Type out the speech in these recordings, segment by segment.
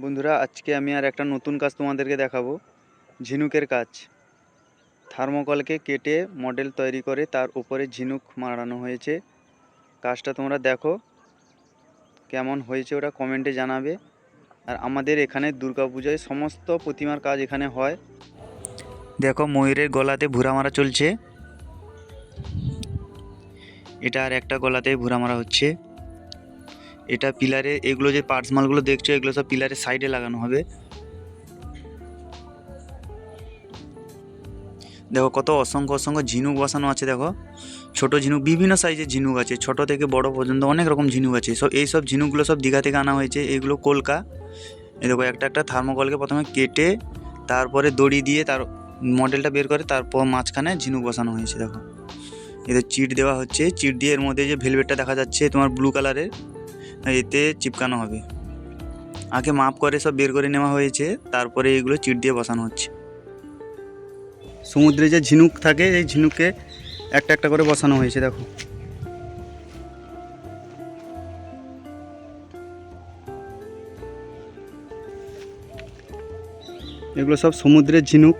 বন্ধুরা, আজকে আমি আর একটা নতুন কাজ তোমাদেরকে দেখাবো। ঝিনুকের কাজ। থার্মোকলকে কেটে মডেল তৈরি করে তার উপরে ঝিনুক মারানো হয়েছে। কাজটা তোমরা দেখো কেমন হয়েছে, ওটা কমেন্টে জানাবে। আর আমাদের এখানে দুর্গাপূজায় সমস্ত প্রতিমার কাজ এখানে হয়। দেখো, ময়ূরের গলাতে ভুরা মারা চলছে। এটা আর একটা গলাতে ভুরা মারা হচ্ছে। এটা পিলারে, এগুলো যে পার্টস মালগুলো দেখছো, এগুলো সব পিলারের সাইডে লাগানো হবে। দেখো কত অসংখ্য অসংখ্য ঝিনুক বসানো আছে। দেখো ছোট ঝিনুক, বিভিন্ন সাইজের ঝিনুক আছে, ছোট থেকে বড় পর্যন্ত অনেক রকম ঝিনুক আছে। সব এই সব ঝিনুকগুলো সব দীঘা থেকে আনা হয়েছে। এগুলো কলকা। এই দেখো, একটা একটা থার্মোকলকে প্রথমে কেটে তারপরে দড়ি দিয়ে তার মডেলটা বের করে তারপর মাঝখানে ঝিনুক বসানো হয়েছে। দেখো এদের চিট দেওয়া হচ্ছে। চিট দিয়ে এর মধ্যে যে ভেলভেটটা দেখা যাচ্ছে তোমার ব্লু কালারের, এতে চিপকানো হবে। আগে মাপ করে সব বের করে নেওয়া হয়েছে, তারপরে এইগুলো চিট দিয়ে বসানো হচ্ছে। সমুদ্রে যে ঝিনুক থাকে, এই ঝিনুককে একটা একটা করে বসানো হয়েছে। দেখো এগুলো সব সমুদ্রের ঝিনুক।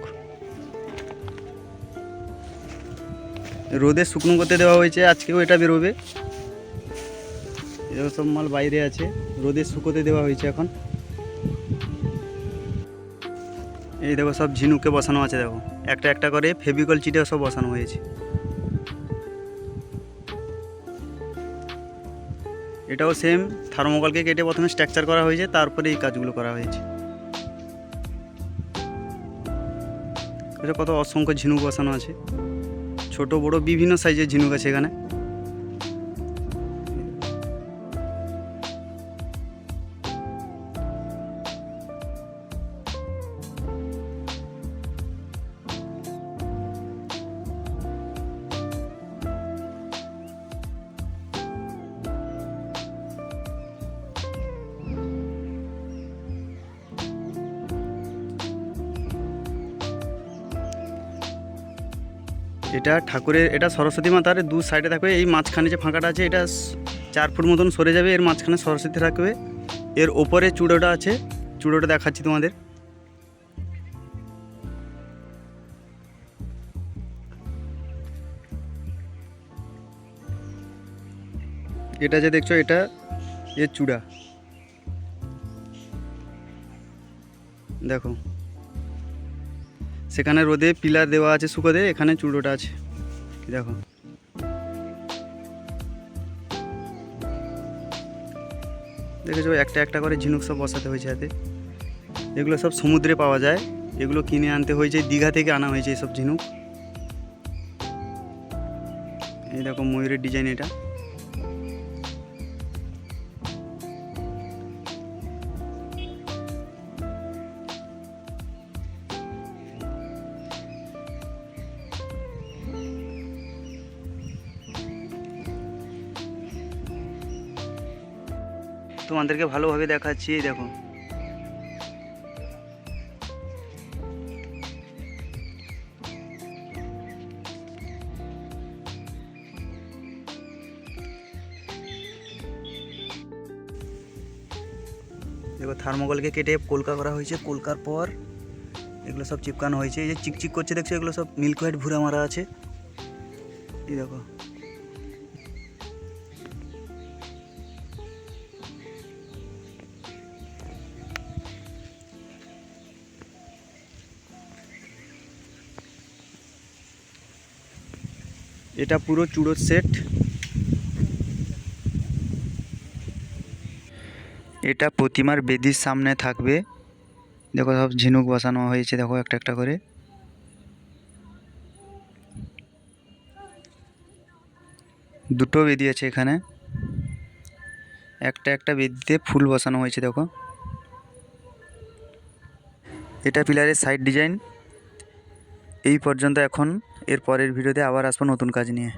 রোদে শুকনো করতে দেওয়া হয়েছে, আজকেও এটা বেরোবে। এগুলো সব মাল বাইরে আছে, রোদে শুকোতে দেওয়া হয়েছে এখন। এই দেখো সব ঝিনুকে বসানো আছে। দেখো একটা একটা করে ফেভিকল চিটে সব বসানো হয়েছে। এটাও সেম, থার্মোকলকে কেটে প্রথমে স্ট্রাকচার করা হয়েছে, তারপরে এই কাজগুলো করা হয়েছে। এটা কত অসংখ্য ঝিনুক বসানো আছে, ছোট বড় বিভিন্ন সাইজের ঝিনুক আছে এখানে। এটা ঠাকুরের, এটা সরস্বতী মাতার দু সাইডে থাকবে। এই মাঝখানে যে ফাঁকাটা আছে, এটা 4 ফুট মতন সরে যাবে। এর মাঝখানে সরস্বতী থাকবে। এর ওপরে চূড়োটা আছে, চূড়োটা দেখাচ্ছি তোমাদের। এটা যে দেখছো, এটা এর চূড়া। দেখো সেখানে রোদে পিলার দেওয়া আছে শুকোতে, এখানে চূড়োটা আছে। দেখো দেখেছো, একটা একটা করে ঝিনুক সব বসাতে হয়েছে হাতে। এগুলো সব সমুদ্রে পাওয়া যায়, এগুলো কিনে আনতে হয়েছে, দীঘা থেকে আনা হয়েছে এইসব ঝিনুক। এই দেখো ময়ূরের ডিজাইন এটা। তোমাদেরকে ভালোভাবে দেখাচ্ছি। এই দেখো দেখো থার্মোকলকে কেটে কলকা করা হয়েছে, কলকার পর এগুলো সব চিপকানো হয়েছে। এই যে চিকচিক করছে দেখছো, এগুলো সব মিল্ক হোয়াইট ভুরা মারা আছে। এই দেখো এটা পুরো চূড়োর সেট। এটা প্রতিমার বেদির সামনে থাকবে। দেখো সব ঝিনুক বসানো হয়েছে, দেখো একটা একটা করে। দুটো বেদি আছে এখানে, একটা একটা বেদিতে ফুল বসানো হয়েছে। দেখো এটা পিলারের সাইড ডিজাইন। এই পর্যন্ত এখন। এর পরের ভিডিওতে আবার আসবো নতুন কাজ নিয়ে।